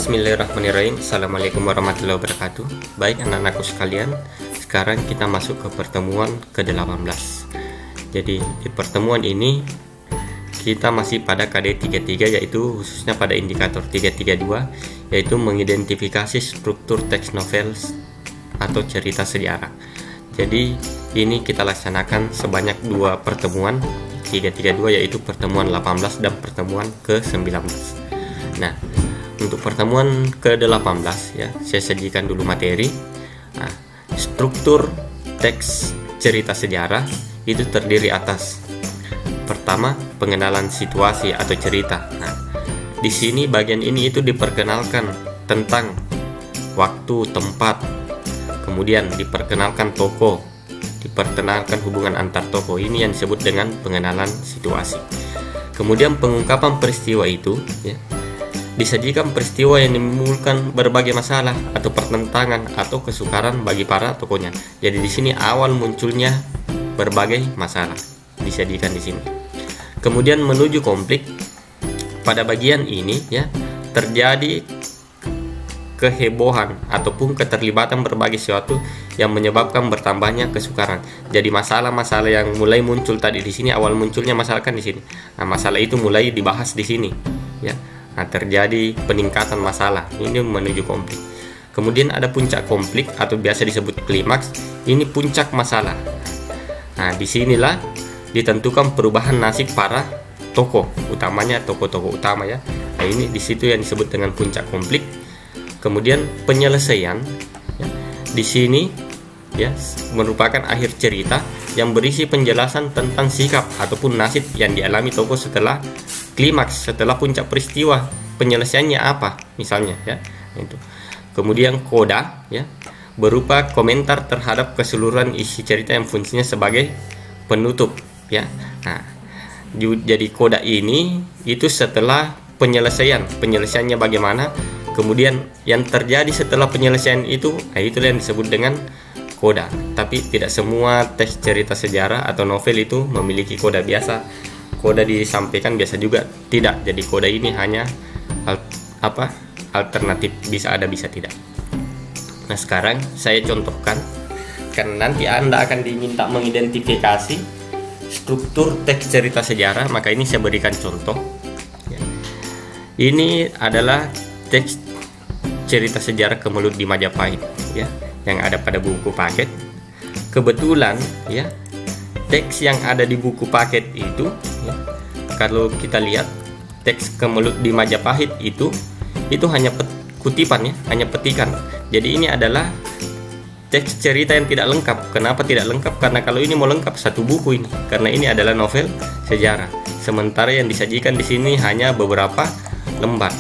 Bismillahirrahmanirrahim. Assalamualaikum warahmatullahi wabarakatuh. Baik anak-anakku sekalian, sekarang kita masuk ke pertemuan ke-18. Jadi di pertemuan ini kita masih pada KD 33, yaitu khususnya pada indikator 332, yaitu mengidentifikasi struktur teks novel atau cerita sejarah. Jadi ini kita laksanakan sebanyak 2 pertemuan 332, yaitu pertemuan 18 dan pertemuan ke-19. Nah, untuk pertemuan ke-18 ya, saya sajikan dulu materi. Nah, struktur teks cerita sejarah itu terdiri atas pertama, pengenalan situasi atau cerita. Nah, di sini bagian ini itu diperkenalkan tentang waktu, tempat, kemudian diperkenalkan tokoh, diperkenalkan hubungan antar tokoh. Ini yang disebut dengan pengenalan situasi. Kemudian pengungkapan peristiwa itu ya, disajikan peristiwa yang menimbulkan berbagai masalah atau pertentangan atau kesukaran bagi para tokohnya. Jadi di sini awal munculnya berbagai masalah disajikan di sini. Kemudian menuju konflik. Pada bagian ini ya, terjadi kehebohan ataupun keterlibatan berbagai sesuatu yang menyebabkan bertambahnya kesukaran. Jadi masalah-masalah yang mulai muncul tadi di sini, awal munculnya masalah kan di sini. Nah, masalah itu mulai dibahas di sini ya. Nah, terjadi peningkatan masalah, ini menuju konflik. Kemudian ada puncak konflik atau biasa disebut klimaks, ini puncak masalah. Nah, disinilah ditentukan perubahan nasib para tokoh, utamanya tokoh-tokoh utama ya. Nah, ini disitu yang disebut dengan puncak konflik. Kemudian penyelesaian, ya, di sini ya merupakan akhir cerita yang berisi penjelasan tentang sikap ataupun nasib yang dialami tokoh setelah klimaks, setelah puncak peristiwa. Penyelesaiannya apa misalnya ya, itu. Kemudian koda ya, berupa komentar terhadap keseluruhan isi cerita yang fungsinya sebagai penutup ya. Nah, jadi koda ini itu setelah penyelesaiannya bagaimana, kemudian yang terjadi setelah penyelesaian itu, nah itulah yang disebut dengan koda. Tapi tidak semua teks cerita sejarah atau novel itu memiliki koda. Biasa koda disampaikan, biasa juga tidak. Jadi koda ini hanya alternatif, bisa ada bisa tidak. Nah, sekarang saya contohkan, karena nanti Anda akan diminta mengidentifikasi struktur teks cerita sejarah, maka ini saya berikan contoh ya. Ini adalah teks cerita sejarah Kemelut di Majapahit ya, yang ada pada buku paket. Kebetulan ya, teks yang ada di buku paket itu ya, kalau kita lihat teks Kemelut di Majapahit itu hanya kutipan ya, hanya petikan. Jadi ini adalah teks cerita yang tidak lengkap. Kenapa tidak lengkap? Karena kalau ini mau lengkap satu buku ini, karena ini adalah novel sejarah. Sementara yang disajikan di sini hanya beberapa lembar.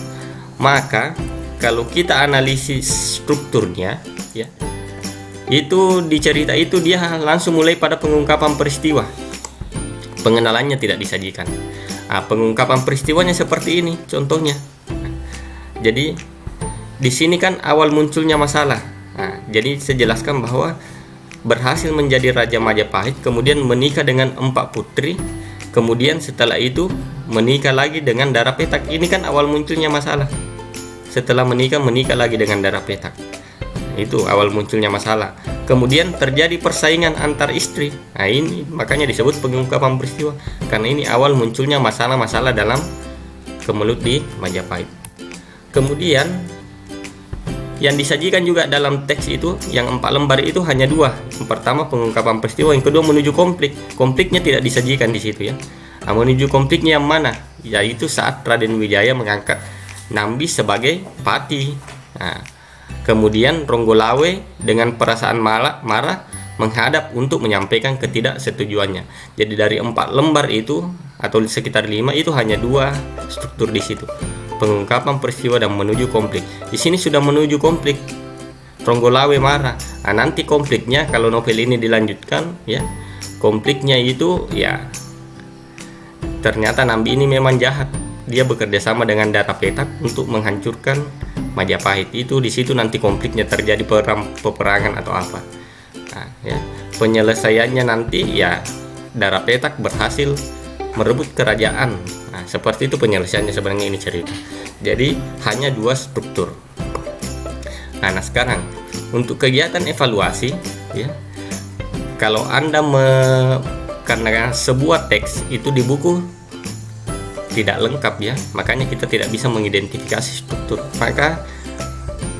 Maka kalau kita analisis strukturnya ya, itu di cerita itu dia langsung mulai pada pengungkapan peristiwa. Pengenalannya tidak disajikan. Nah, pengungkapan peristiwanya seperti ini contohnya. Jadi di sini kan awal munculnya masalah. Nah, jadi saya jelaskan bahwa berhasil menjadi Raja Majapahit, kemudian menikah dengan 4 putri, kemudian setelah itu menikah lagi dengan Dara Petak. Ini kan awal munculnya masalah. Setelah menikah lagi dengan Dara Petak. Itu awal munculnya masalah. Kemudian terjadi persaingan antar istri. Nah, ini makanya disebut pengungkapan peristiwa, karena ini awal munculnya masalah-masalah dalam Kemelut di Majapahit. Kemudian yang disajikan juga dalam teks itu, yang 4 lembar itu hanya 2. Yang pertama pengungkapan peristiwa, yang kedua menuju konflik. Konfliknya tidak disajikan di situ ya. Nah, menuju konfliknya yang mana? Yaitu saat Raden Wijaya mengangkat Nambi sebagai pati. Nah, kemudian Ronggolawe dengan perasaan marah menghadap untuk menyampaikan ketidaksetujuannya. Jadi dari 4 lembar itu atau sekitar 5 itu hanya 2 struktur di situ. Pengungkapan peristiwa dan menuju konflik. Di sini sudah menuju konflik. Ronggolawe marah. Nah, nanti konfliknya kalau novel ini dilanjutkan ya, konfliknya itu ya, ternyata Nambi ini memang jahat. Dia bekerja sama dengan Dara Petak untuk menghancurkan Majapahit. Itu di situ nanti konfliknya terjadi peperangan atau apa. Nah, ya, penyelesaiannya nanti ya Dara Petak berhasil merebut kerajaan. Nah, seperti itu penyelesaiannya sebenarnya ini cerita. Jadi hanya 2 struktur. Nah, sekarang untuk kegiatan evaluasi ya. Kalau Anda karena sebuah teks itu di buku tidak lengkap ya, makanya kita tidak bisa mengidentifikasi struktur. Maka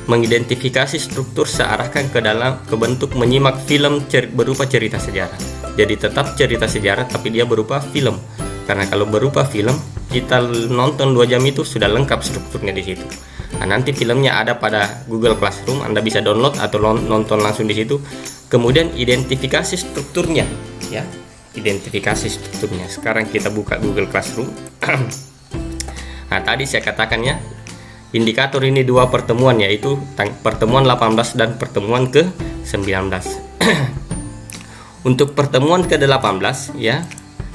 mengidentifikasi struktur searahkan ke bentuk menyimak film berupa cerita sejarah. Jadi tetap cerita sejarah tapi dia berupa film. Karena kalau berupa film, kita nonton 2 jam itu sudah lengkap strukturnya di situ. Nah, nanti filmnya ada pada Google Classroom, Anda bisa download atau nonton langsung di situ. Kemudian identifikasi strukturnya ya. Identifikasi strukturnya. Sekarang kita buka Google Classroom. Nah, tadi saya katakan ya, indikator ini 2 pertemuan, yaitu pertemuan 18 dan pertemuan ke-19. Untuk pertemuan ke-18 ya,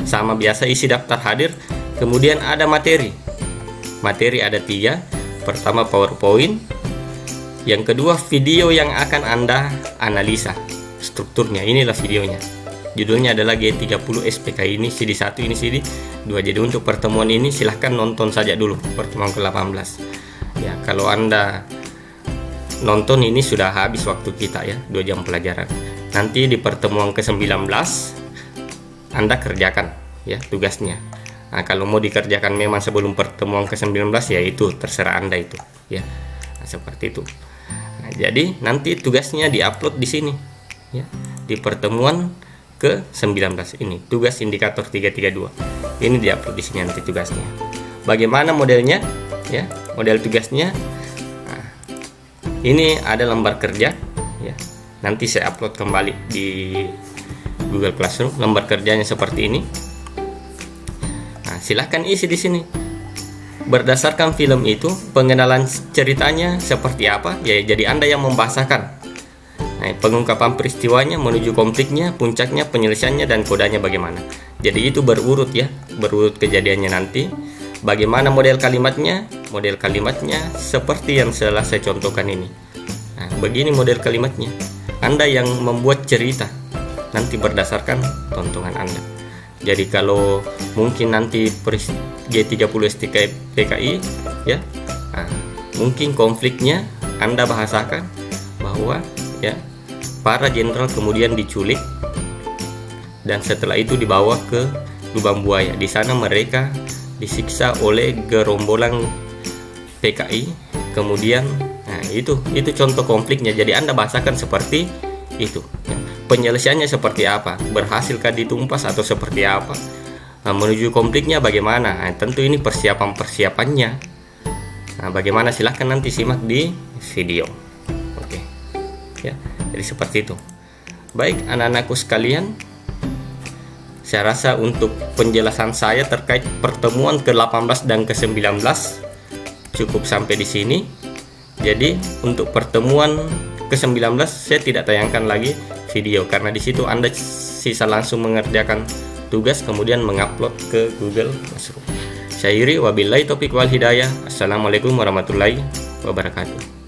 sama biasa isi daftar hadir, kemudian ada materi. Materi ada 3. Pertama PowerPoint, yang kedua video yang akan Anda analisa strukturnya. Inilah videonya. Judulnya adalah G30 SPKI, ini CD1, ini CD2. Jadi untuk pertemuan ini silahkan nonton saja dulu pertemuan ke-18 ya. Kalau Anda nonton ini sudah habis waktu kita ya, 2 jam pelajaran. Nanti di pertemuan ke-19 Anda kerjakan ya tugasnya. Nah, kalau mau dikerjakan memang sebelum pertemuan ke-19 ya itu terserah Anda itu ya. Nah, seperti itu. Nah, jadi nanti tugasnya diupload di sini ya, di pertemuan ke-19 ini, tugas indikator 332. Ini diupload di sini nanti tugasnya. Bagaimana modelnya ya? Model tugasnya. Nah, ini ada lembar kerja ya. Nanti saya upload kembali di Google Classroom. Lembar kerjanya seperti ini. Nah, silahkan isi di sini. Berdasarkan film itu, pengenalan ceritanya seperti apa? Ya, jadi Anda yang membahasakan. Nah, pengungkapan peristiwanya menuju konfliknya, puncaknya, penyelesaiannya, dan kodanya bagaimana. Jadi itu berurut ya, berurut kejadiannya nanti. Bagaimana model kalimatnya? Model kalimatnya seperti yang telah saya contohkan ini. Nah, begini model kalimatnya. Anda yang membuat cerita nanti berdasarkan tontonan Anda. Jadi kalau mungkin nanti G30 SPKI ya, nah, mungkin konfliknya Anda bahasakan bahwa ya, para jenderal kemudian diculik dan setelah itu dibawa ke lubang buaya. Di sana mereka disiksa oleh gerombolan PKI. Kemudian, nah itu contoh konfliknya. Jadi Anda bahasakan seperti itu. Penyelesaiannya seperti apa? Berhasilkah ditumpas atau seperti apa? Nah, menuju konfliknya bagaimana? Nah, tentu ini persiapannya. Nah, bagaimana silahkan nanti simak di video. Oke, ya. Jadi seperti itu. Baik anak-anakku sekalian, saya rasa untuk penjelasan saya terkait pertemuan ke-18 dan ke-19 cukup sampai di sini. Jadi untuk pertemuan ke-19 saya tidak tayangkan lagi video karena di situ Anda sisa langsung mengerjakan tugas kemudian mengupload ke Google Classroom. Saya Iri, wabillahi taufiq wal hidayah. Assalamualaikum warahmatullahi wabarakatuh.